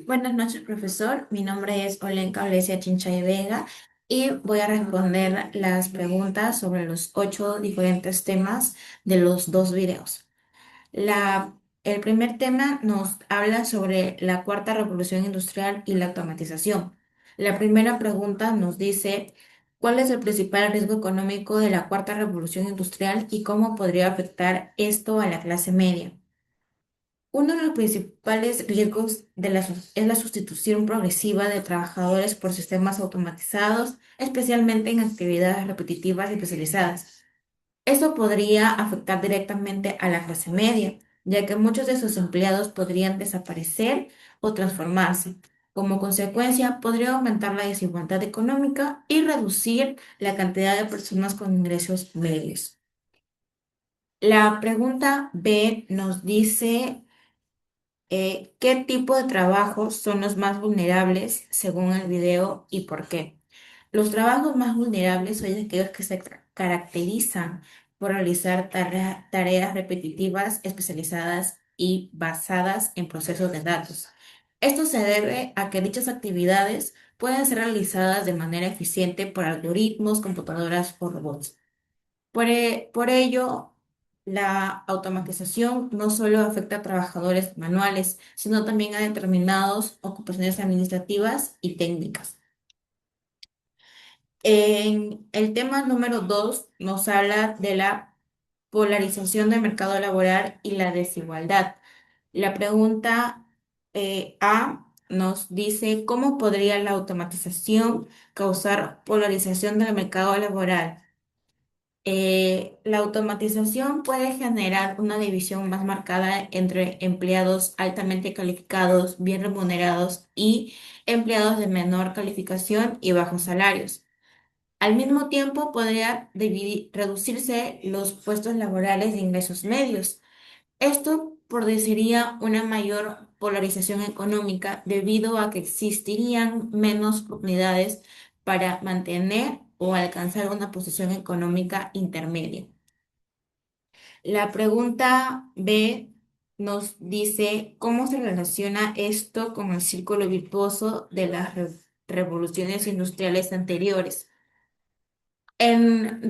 Buenas noches, profesor. Mi nombre es Olenka Olesia Chinchay Vega y voy a responder las preguntas sobre los 8 diferentes temas de los dos videos. El primer tema nos habla sobre la cuarta revolución industrial y la automatización. La primera pregunta nos dice, ¿cuál es el principal riesgo económico de la cuarta revolución industrial y cómo podría afectar esto a la clase media? Uno de los principales riesgos es la sustitución progresiva de trabajadores por sistemas automatizados, especialmente en actividades repetitivas y especializadas. Eso podría afectar directamente a la clase media, ya que muchos de sus empleados podrían desaparecer o transformarse. Como consecuencia, podría aumentar la desigualdad económica y reducir la cantidad de personas con ingresos medios. La pregunta B nos dice ¿qué tipo de trabajos son los más vulnerables según el video y por qué? Los trabajos más vulnerables son aquellos que se caracterizan por realizar tareas repetitivas, especializadas y basadas en procesos de datos. Esto se debe a que dichas actividades pueden ser realizadas de manera eficiente por algoritmos, computadoras o robots. Por ello, la automatización no solo afecta a trabajadores manuales, sino también a determinadas ocupaciones administrativas y técnicas. En el tema número 2 nos habla de la polarización del mercado laboral y la desigualdad. La pregunta A nos dice, ¿cómo podría la automatización causar polarización del mercado laboral? La automatización puede generar una división más marcada entre empleados altamente calificados, bien remunerados y empleados de menor calificación y bajos salarios. Al mismo tiempo, podría reducirse los puestos laborales de ingresos medios. Esto produciría una mayor polarización económica debido a que existirían menos oportunidades para mantener o alcanzar una posición económica intermedia. La pregunta B nos dice cómo se relaciona esto con el círculo virtuoso de las revoluciones industriales anteriores. En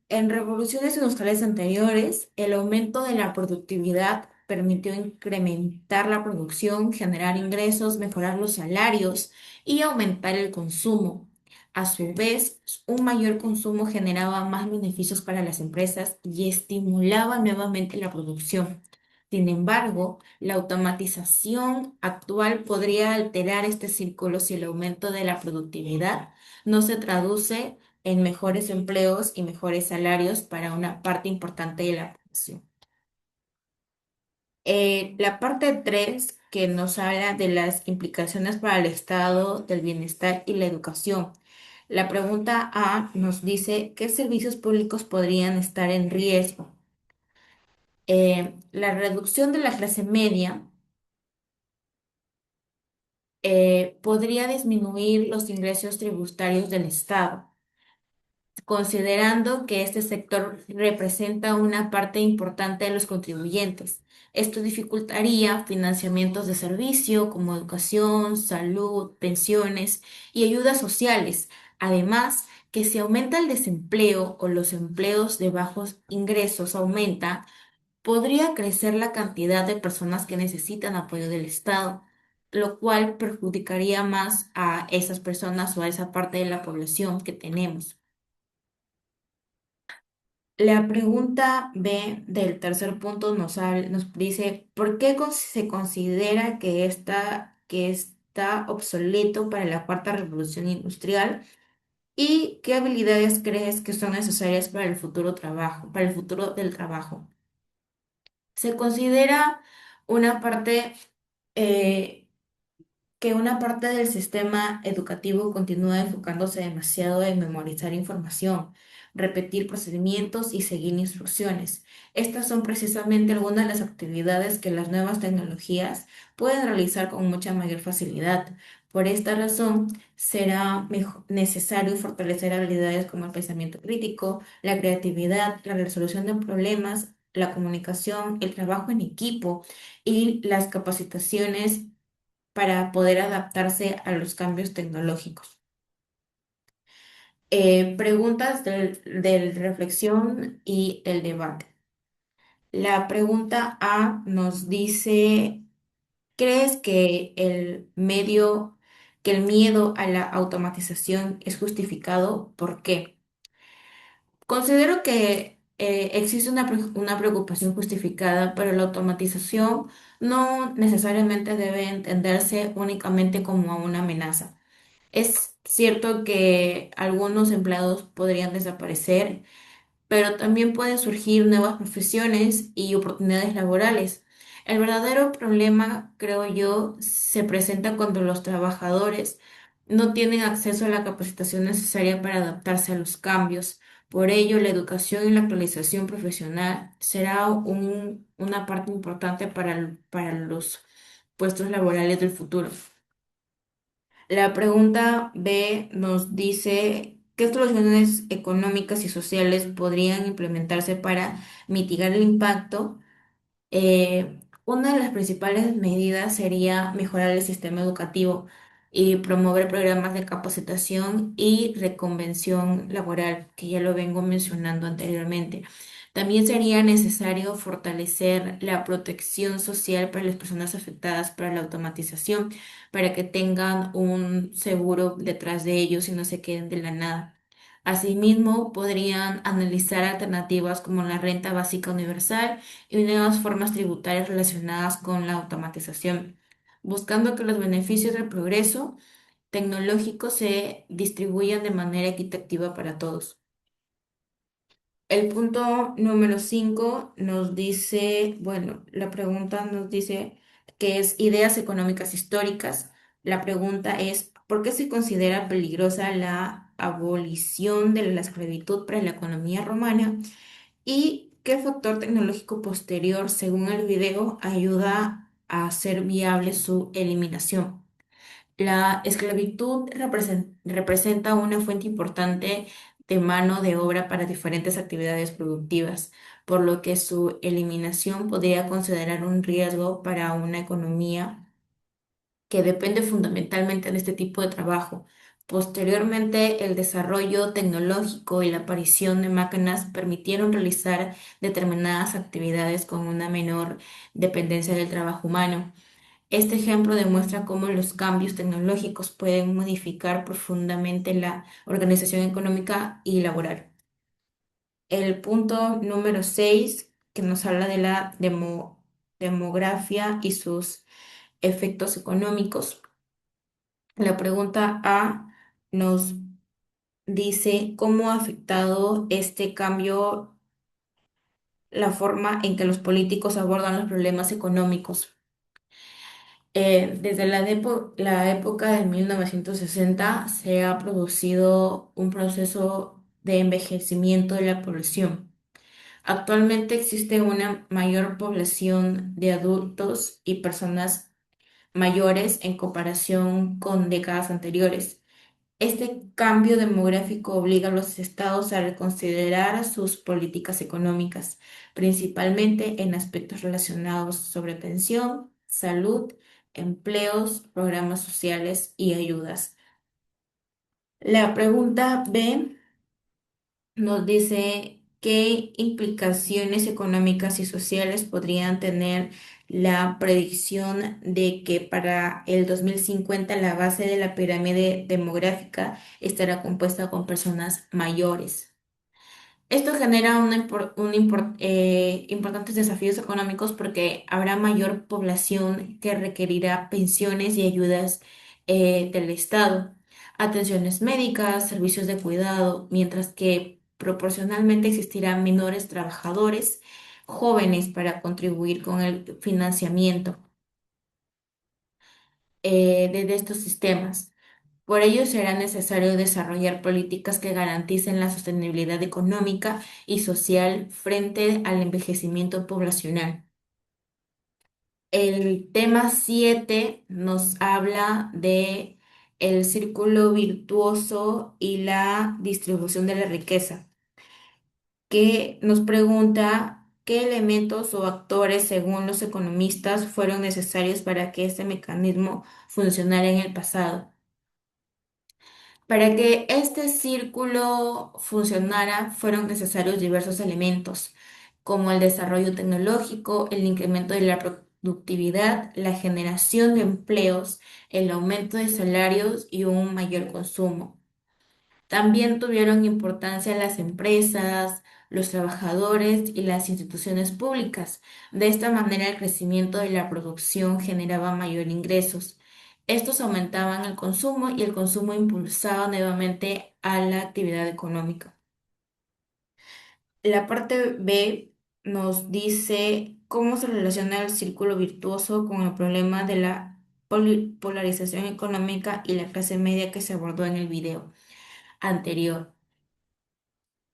revoluciones industriales anteriores, el aumento de la productividad permitió incrementar la producción, generar ingresos, mejorar los salarios y aumentar el consumo. A su vez, un mayor consumo generaba más beneficios para las empresas y estimulaba nuevamente la producción. Sin embargo, la automatización actual podría alterar este círculo si el aumento de la productividad no se traduce en mejores empleos y mejores salarios para una parte importante de la población. La parte 3 que nos habla de las implicaciones para el estado del bienestar y la educación. La pregunta A nos dice, ¿qué servicios públicos podrían estar en riesgo? La reducción de la clase media podría disminuir los ingresos tributarios del Estado, considerando que este sector representa una parte importante de los contribuyentes. Esto dificultaría financiamientos de servicio como educación, salud, pensiones y ayudas sociales. Además, que si aumenta el desempleo o los empleos de bajos ingresos aumenta, podría crecer la cantidad de personas que necesitan apoyo del Estado, lo cual perjudicaría más a esas personas o a esa parte de la población que tenemos. La pregunta B del tercer punto nos dice, ¿por qué se considera que está obsoleto para la cuarta revolución industrial? ¿Y qué habilidades crees que son necesarias para el futuro trabajo, para el futuro del trabajo? Se considera una parte eh, que una parte del sistema educativo continúa enfocándose demasiado en memorizar información, repetir procedimientos y seguir instrucciones. Estas son precisamente algunas de las actividades que las nuevas tecnologías pueden realizar con mucha mayor facilidad. Por esta razón, será necesario fortalecer habilidades como el pensamiento crítico, la creatividad, la resolución de problemas, la comunicación, el trabajo en equipo y las capacitaciones para poder adaptarse a los cambios tecnológicos. Preguntas del reflexión y el debate. La pregunta A nos dice, ¿crees que el miedo a la automatización es justificado? ¿Por qué? Considero que existe una preocupación justificada, pero la automatización no necesariamente debe entenderse únicamente como una amenaza. Es cierto que algunos empleados podrían desaparecer, pero también pueden surgir nuevas profesiones y oportunidades laborales. El verdadero problema, creo yo, se presenta cuando los trabajadores no tienen acceso a la capacitación necesaria para adaptarse a los cambios. Por ello, la educación y la actualización profesional será una parte importante para los puestos laborales del futuro. La pregunta B nos dice, ¿qué soluciones económicas y sociales podrían implementarse para mitigar el impacto? Una de las principales medidas sería mejorar el sistema educativo y promover programas de capacitación y reconvención laboral, que ya lo vengo mencionando anteriormente. También sería necesario fortalecer la protección social para las personas afectadas por la automatización, para que tengan un seguro detrás de ellos y no se queden de la nada. Asimismo, podrían analizar alternativas como la renta básica universal y nuevas formas tributarias relacionadas con la automatización, buscando que los beneficios del progreso tecnológico se distribuyan de manera equitativa para todos. El punto número 5 nos dice, bueno, la pregunta nos dice que es ideas económicas históricas. La pregunta es, ¿por qué se considera peligrosa la abolición de la esclavitud para la economía romana? ¿Y qué factor tecnológico posterior, según el video, ayuda a hacer viable su eliminación? La esclavitud representa una fuente importante de mano de obra para diferentes actividades productivas, por lo que su eliminación podría considerar un riesgo para una economía que depende fundamentalmente de este tipo de trabajo. Posteriormente, el desarrollo tecnológico y la aparición de máquinas permitieron realizar determinadas actividades con una menor dependencia del trabajo humano. Este ejemplo demuestra cómo los cambios tecnológicos pueden modificar profundamente la organización económica y laboral. El punto número 6, que nos habla de la demografía y sus efectos económicos. La pregunta A nos dice cómo ha afectado este cambio la forma en que los políticos abordan los problemas económicos. Desde la época de 1960 se ha producido un proceso de envejecimiento de la población. Actualmente existe una mayor población de adultos y personas mayores en comparación con décadas anteriores. Este cambio demográfico obliga a los estados a reconsiderar sus políticas económicas, principalmente en aspectos relacionados sobre pensión, salud, empleos, programas sociales y ayudas. La pregunta B nos dice qué implicaciones económicas y sociales podrían tener la predicción de que para el 2050 la base de la pirámide demográfica estará compuesta con personas mayores. Esto genera importantes desafíos económicos porque habrá mayor población que requerirá pensiones y ayudas del Estado, atenciones médicas, servicios de cuidado, mientras que proporcionalmente existirán menores trabajadores jóvenes para contribuir con el financiamiento de estos sistemas. Por ello, será necesario desarrollar políticas que garanticen la sostenibilidad económica y social frente al envejecimiento poblacional. El tema 7 nos habla de el círculo virtuoso y la distribución de la riqueza, que nos pregunta qué elementos o actores, según los economistas, fueron necesarios para que este mecanismo funcionara en el pasado. Para que este círculo funcionara, fueron necesarios diversos elementos, como el desarrollo tecnológico, el incremento de la productividad, la generación de empleos, el aumento de salarios y un mayor consumo. También tuvieron importancia las empresas, los trabajadores y las instituciones públicas. De esta manera, el crecimiento de la producción generaba mayor ingresos. Estos aumentaban el consumo y el consumo impulsaba nuevamente a la actividad económica. La parte B nos dice cómo se relaciona el círculo virtuoso con el problema de la polarización económica y la clase media que se abordó en el video anterior.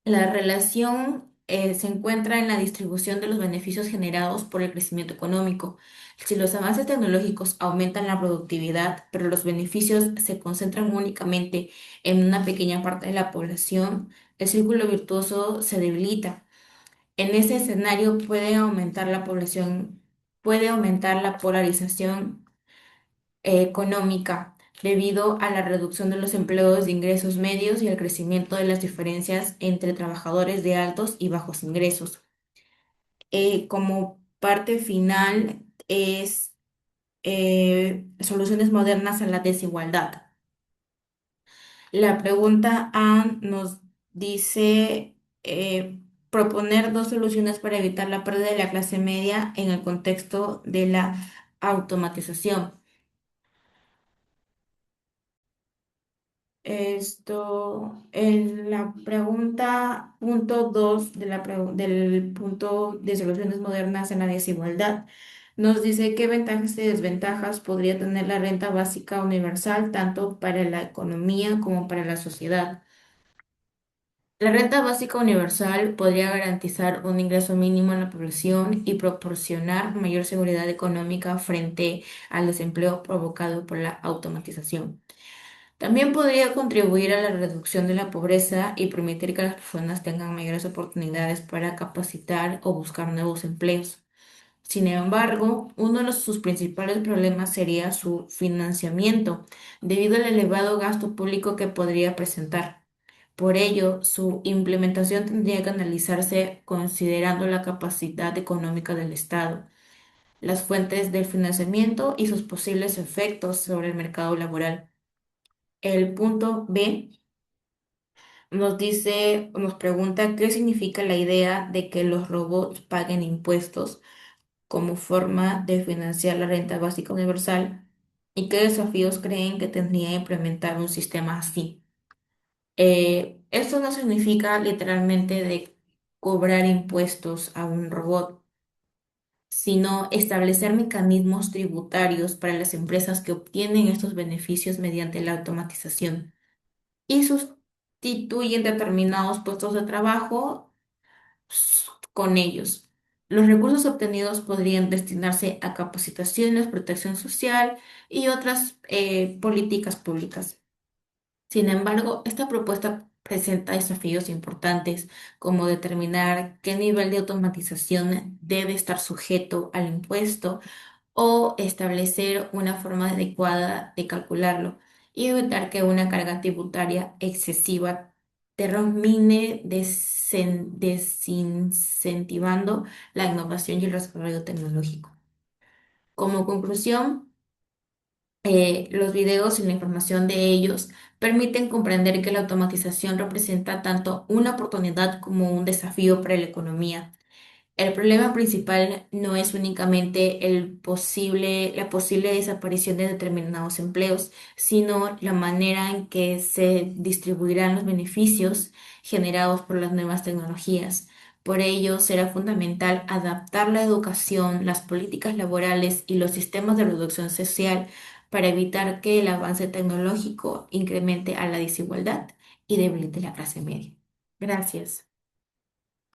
La relación se encuentra en la distribución de los beneficios generados por el crecimiento económico. Si los avances tecnológicos aumentan la productividad, pero los beneficios se concentran únicamente en una pequeña parte de la población, el círculo virtuoso se debilita. En ese escenario puede aumentar la polarización económica debido a la reducción de los empleos de ingresos medios y el crecimiento de las diferencias entre trabajadores de altos y bajos ingresos. Como parte final es soluciones modernas a la desigualdad. La pregunta A nos dice proponer dos soluciones para evitar la pérdida de la clase media en el contexto de la automatización. En la pregunta punto 2 del punto de soluciones modernas en la desigualdad, nos dice qué ventajas y desventajas podría tener la renta básica universal tanto para la economía como para la sociedad. La renta básica universal podría garantizar un ingreso mínimo a la población y proporcionar mayor seguridad económica frente al desempleo provocado por la automatización. También podría contribuir a la reducción de la pobreza y permitir que las personas tengan mayores oportunidades para capacitar o buscar nuevos empleos. Sin embargo, uno de sus principales problemas sería su financiamiento, debido al elevado gasto público que podría presentar. Por ello, su implementación tendría que analizarse considerando la capacidad económica del Estado, las fuentes del financiamiento y sus posibles efectos sobre el mercado laboral. El punto B nos pregunta qué significa la idea de que los robots paguen impuestos como forma de financiar la renta básica universal y qué desafíos creen que tendría implementar un sistema así. Esto no significa literalmente de cobrar impuestos a un robot, sino establecer mecanismos tributarios para las empresas que obtienen estos beneficios mediante la automatización y sustituyen determinados puestos de trabajo con ellos. Los recursos obtenidos podrían destinarse a capacitaciones, protección social y otras políticas públicas. Sin embargo, esta propuesta presenta desafíos importantes, como determinar qué nivel de automatización debe estar sujeto al impuesto o establecer una forma adecuada de calcularlo y evitar que una carga tributaria excesiva termine desincentivando la innovación y el desarrollo tecnológico. Como conclusión, los videos y la información de ellos permiten comprender que la automatización representa tanto una oportunidad como un desafío para la economía. El problema principal no es únicamente la posible desaparición de determinados empleos, sino la manera en que se distribuirán los beneficios generados por las nuevas tecnologías. Por ello, será fundamental adaptar la educación, las políticas laborales y los sistemas de reducción social para evitar que el avance tecnológico incremente a la desigualdad y debilite la clase media. Gracias.